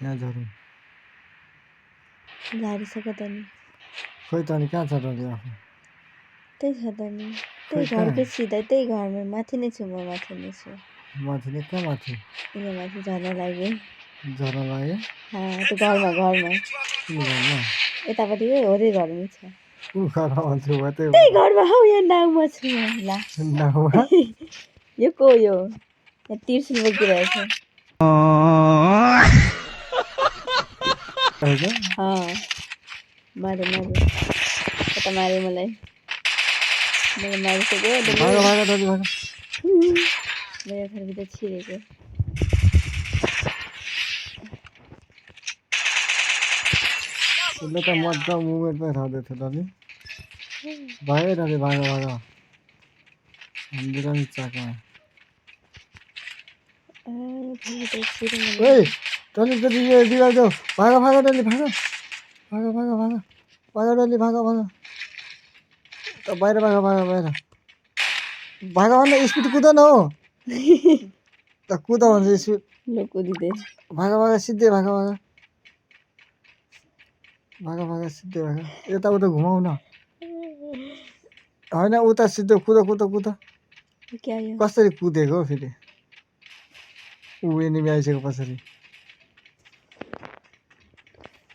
यहाँ झरौँ झारिसक्यो त नि खोइ त अनि कहाँ छ डली आफू त्यही छ त नि खोइ त्यही कहाँ घरकै सिधै त्यही घरमै माथि नै छु म माथि नै छु माथि नै कहाँ माथि यहाँ माथि झर्न लाग्यो झर्न लाग्यो त्यो घरमा कुन घरमा यतापट्टि हो त्यही घरमै छ कुन घरमा भन्छु भयो त्यही घरमा हौ यहाँ नाउँमा छु ला नाउँमा यो को यो यहाँ तिर्सुल बोकिरहेछ मारे कता मारे मलाई मारिसक्यो भागा भागा डली भागा मेरो घरभित्र छिरेको उसले त मजा मुभमेन्टमै रहँदै थियो डली भागै डली भागा भागा हान्दिर नि चाकमा ओइ डली डली बिगार जाऊ भागा भागा डली भागा भागा भागा भागा भागा डली भागा भागा त बाहिर भागा भागा बाहिर भागा भन्दा स्पिड कुद न हो त कुद भन्छ स्पिड कुदिँदै भागा भागा सिधै भागा भागा भागा भागा सिधै भागा यताउता घुमाउ न होइन उता सिधै कुद कुद कुद कसरी कुदेको हो फेरि ऊ एनिमी आइसक्यो पछाडि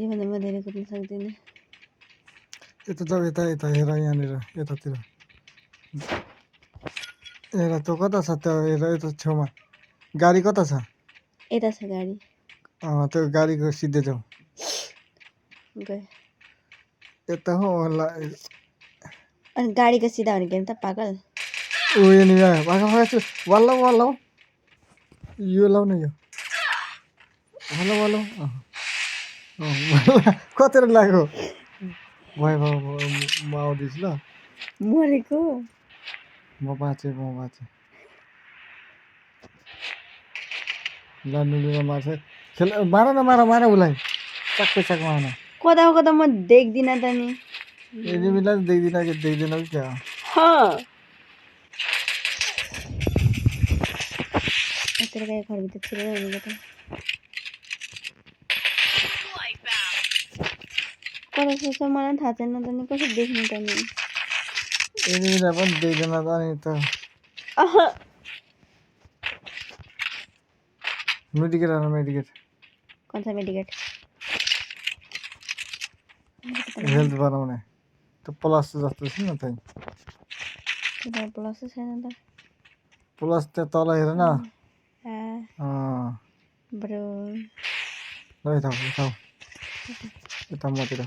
योभन्दा म धेरै कुद्न सक्दिनँ यता जाऊ यता यता हेर यहाँनिर यतातिर हेर त्यो कता छ त्यो हेर यता छेउमा गाडी कता छ यता छ गाडी त्यो गाडीको सिधै जाऊ यता हो अनि गाडीको सिधा हुने के त पागल ऊ एनिमी आयो भागा भागा वाल्ला वाल्ला यो लाउ न यो वाल्ला वाल्ला कतिर लाग्यो भयो भयो म आउँदैछु ल मरेको म बाँचेँ लानुलीमा मार्छ खेल मार न मार उसलाई चाक्कै मार कता म देख्दिनँ त नि एनिमीलाई देख्दिनँ कि क्या घरभित्र छिरेर भनेको त कता सोच्छ मलाई थाहा छैन त नि कसरी देख्नु त नि एनिमीलाई पनि देख्दैन त अनि त मेडिकेट आउनु मेडिकेट कौन सा मेडिकेट हेल्थ बनाउने त्यो प्लस जस्तो छ नि त प्लस छैन त प्लस त्यहाँ तल हेर न ब्रो ल यता मतिर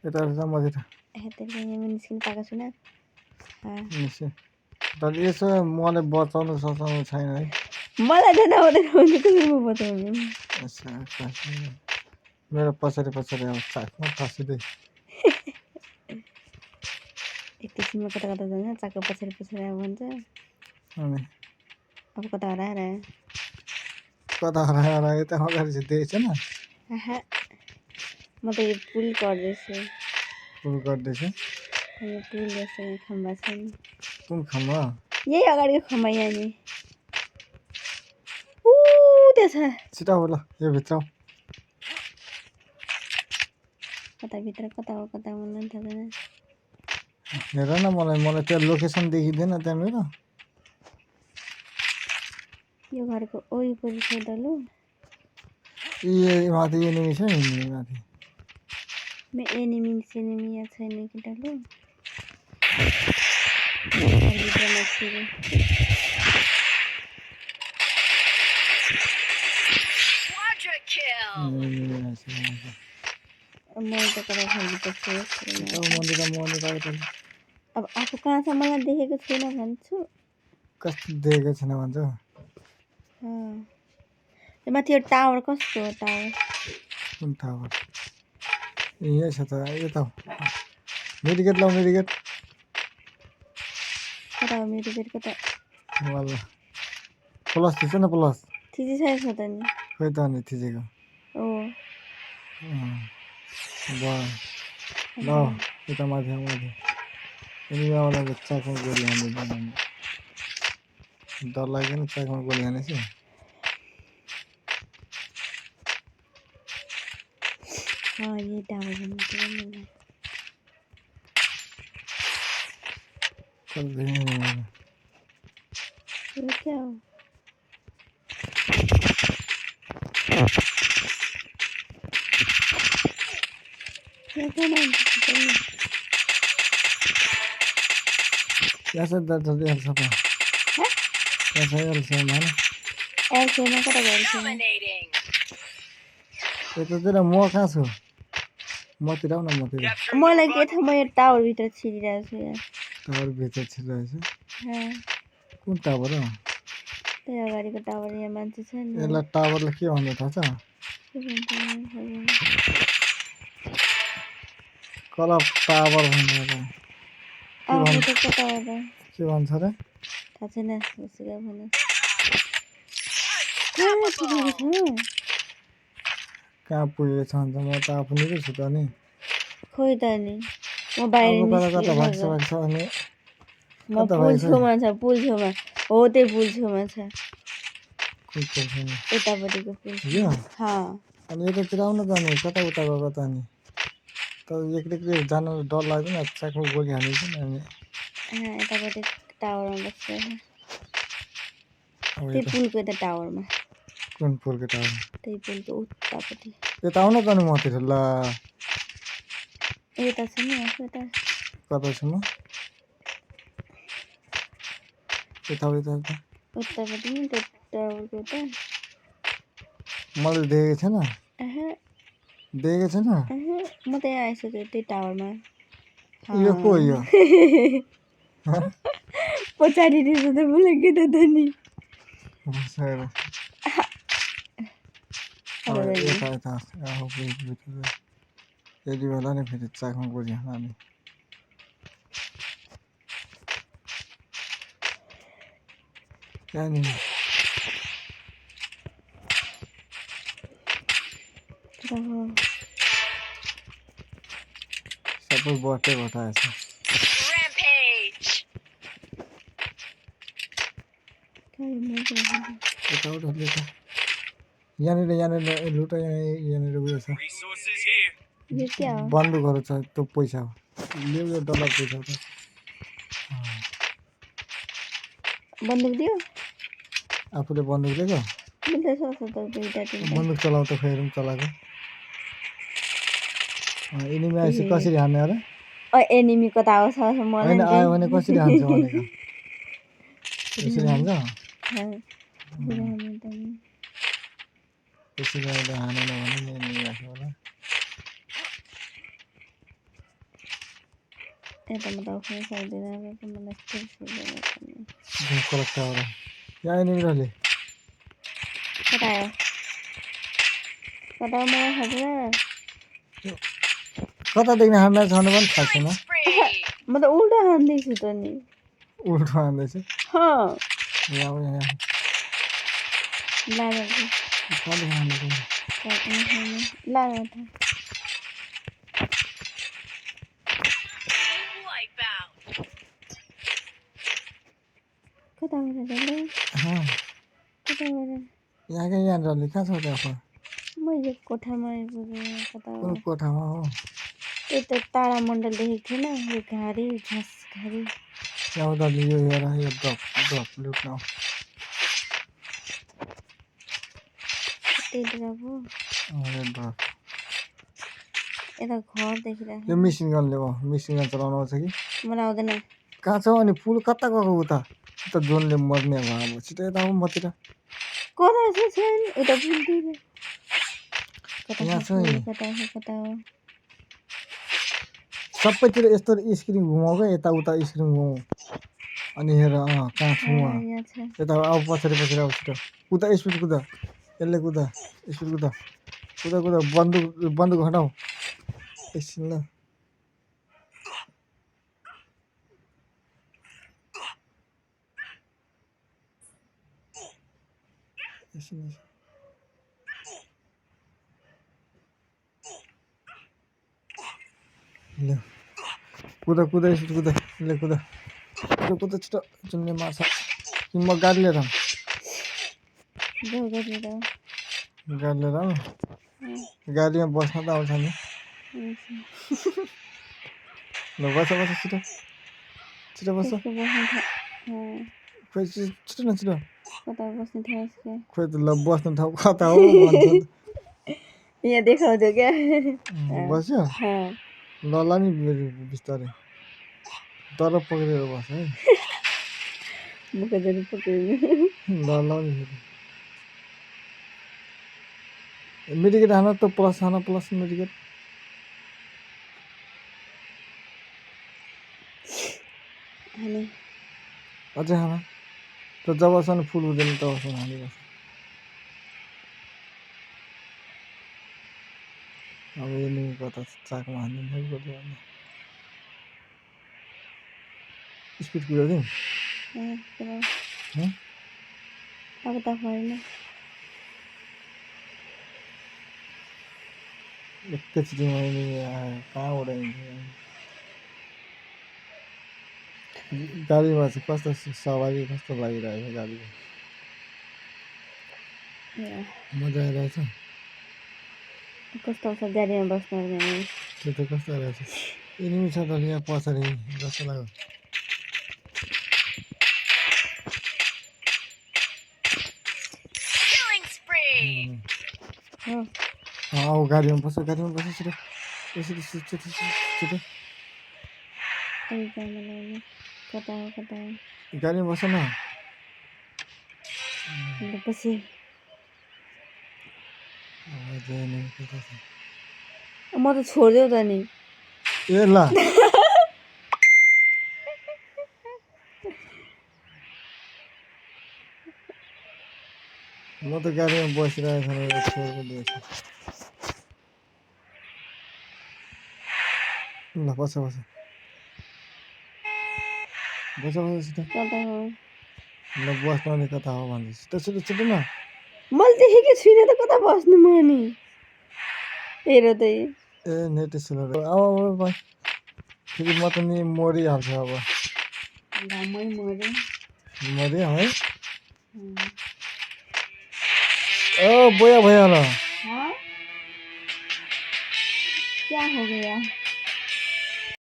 यता मतिर निस्किनु पाएको छुइनँ यसो मलाई बचाउनु सचाउनु छैन है मलाई त नहुँदैन कसरी म बचाउनु मेरो पछाडि अब चाकमा फाँसिँदै एकैछिनमा कता जान्छ चाकको पछाडि अब भन्छ अनि अब कता हराएर यता अगाडि चाहिँ देखेको छैन म त यो पुल गर्दैछु यो पुल जस्तो खम्बा छ नि कुन खम्बा यही अगाडिको खम्बा यहाँ नि त्यहाँ छ छिटो हो ल यो भित्र कता भित्र कता हो मलाई थाहा छैन हेर न मलाई त्यहाँ लोकेसन देखिँदैन त्यहाँनिर यो घरको वरिपरि छ डल्लो माथि एनिमी छ नि माथि एनिमी सेनिमी छैन कि डल्लो अब आफू कहाँ छ मलाई देखेको छैन भन्छु कस्तो देखेको छैन भन्छ माथि यो टावर कस्तो हो टावर कुन टावर यही छ त यता मेडिकेट लाऊ मेडिकेट कता हो मेडिकेट कता वाला प्लस थिच्छ न प्लस थिचिसकेको छ त नि खोइ त अनि थिचेको ल यता माथि एनिमीवाला चाकमा गोली हान्दैन डर लाग्दैन चाकमा गोली हानेपछि हाँ ये टावर बनने के लिए मिल रहा है। चल देंगे ये क्या हो ये क्या नाम है? कैसे दर्द यार सब कैसे यार सब है ना ऐसे ना करा गया ऐसे ये तो तेरा मुंह कहाँ से मत रहो ना मत रहो मलाई के था म यो टावर भित्र छिरिरहेको छु यार टावर भित्र छिरहेछ हाँ कुन टावर हो त्यही अगाडिको टावर यहाँ मान्छे छ नि यसलाई टावरले के भन्नु थाहा छ के भन्छ नि, क्लब टावर भनेर आफू त कता हो त के भन्छ रे थाहा छैन उसको भन कहाँ पुगेको छ कहाँ पुगेको छ भने त म त आफू नै छु त नि खोइ त नि म बाहिर अब कता कता भाग्छ निस्किएको भाग्छ अनि म पुल छेउमा छ पुल छेउमा हो त्यही पुल छेउमा छ कुन पर्छ यतापट्टिको पुल यो हाँ अनि यतातिर आउनु त अनि कता उता गएको त अनि त एक्लै जान डर लाग्दैन चाकु गोली हानिन्छ नि अनि यतापट्टि टावरमा बसिरहेको अब त्यही पुलको यता टावरमा कुन पुलको टावर त्यही पुलको उतापट्टि यता आउन त नि मतिर ल यता छ नि आफू यता कता छु म यता उतापट्टि नि त्यो टावरको उता मैले देखेको छैन देखेको छैन म त यहाँ आइसकेँ त्यही टावरमा यो को यो पछाडि रहेछ त मलाई के त नि यता यता यति बेला नि फेरि चाकमा गोली हाल्ने त्यहाँनिर सबै बटै घटाएछ यताउता लिएछ यहाँनिर यहाँनिर लुटा यहाँनिर उयो छ यो क्या हो बन्दुकहरू छ त्यो पैसा हो लियो यो डलर पैसा हो त बन्दुक दियो आफूले बन्दुक लिएको मिल्दैछ त दुईटा तिनटा बन्दुक चलाउँदा फेरि पनि चलाएको एनिमी आएपछि कसरी हान्ने अरे एनिमी कता आउँछ मलाई होइन आयो भने कसरी हान्छ भनेको यसरी हान्छ त्यसरी आउँदा हानेन भने नि एनिमी आएको होला यता म त उफ्रिन सक्दिनँ मलाई कलक्ट आएर यहाँ एनिमीहरूले कता आयो कता मलाई थाहा छैन कतादेखि हान्दा छ भने पनि थाहा छैन म त उल्टा हान्दैछु त नि उल्टो हान्दैछु यहाँ यहाँ लाँदा कहाँदेखि हान्दैछ लाँदा कता गएर कता गएर यहाँनिर कहाँ छ त्यहाँ म यो कोठामा आइपुगेँ कता कुन कोठामा हो त्यो त तारामण्डल देखेको थिएन यो घारी घाँस घारी यहाँ उता लियो हेर यो ड्रप लुट्न त्यही ड्रप हो यो ड्रप यता घर देखिरहेको यो मिसिन गनले हो मिसिन गन चलाउनु आउँछ कि मलाई आउँदैन कहाँ छ अनि पुल कता गएको उता जोनले मर्ने भयो अब छिटो यता आउँ मतिर कता छ छैन उता पुलतिर यहाँ छ नि कता हो सबैतिर यस्तो स्क्रिन घुमाऊ क्या यताउता स्क्रिन घुमाऊ अनि हेर कहाँ छु यहाँ छ यता अब पछाडि आऊ छिटो कुदा स्पिड कुदा यसले कुदा स्पिड कुदा बन्दुक हटाऊ एकछिन ल ल कुदा स्पिड कुदा यसले कुदा छिटो जुनले मार्छ कि म गाडी लिएर गाडीमा बस्न त आउँछ नि ल बस बस छिटो छिटो बस त्यसको बस्ने ठाउँ खोइ छिटो न छिटो कता बस्ने ठाउँ यसको खोइ त ल बस्ने ठाउँ कता हो भन्छ त यहाँ देखाउँथ्यो क्या बस्यो ल ल नि बिस्तारै तर पक्रेर बस है मुखजरी पक्रिनु ल ल नि फेरि मेडिकेट हान त प्लस हान प्लस मेडिकेट हाने अझै हान त जबसम्म फुल हुँदैन तबसम्म हानिबस अब एनिमी कता चाकमा हानिदिनु पर्यो भने स्पिड कुदाउँदिउँ अब त होइन एकैचोटिमा एनिमी आयो कहाँ उडाइन्छ गाडीमा चाहिँ कस्तो सवारी कस्तो लागिरहेको छ गाडीमा मजा आइरहेछ कस्तो आउँछ गाडीमा बस्नु भने त्यो त कस्तो रहेछ एनिमी छ त यहाँ पछाडि जस्तो लाग्यो अब गाडीमा बस छिटो छिटो छिटो छिटो कता हो गाडीमा बस न पछि म त छोडिदेऊ त नि ए ल म त गाडीमा बसिरहेको छोडेको दिएछु ल बस बस बस बस छिटो कता हो ल बस्न नि कता हो भन्छ छिटो छिटो छिटो न मैले देखेकै छुइनँ त कता बस्नु म नि हेर त ए नेट स्लो अब फेरि म त नि मरिहाल्छु अब मरियो है ओ बोया भइहाल्यो क्या हो गया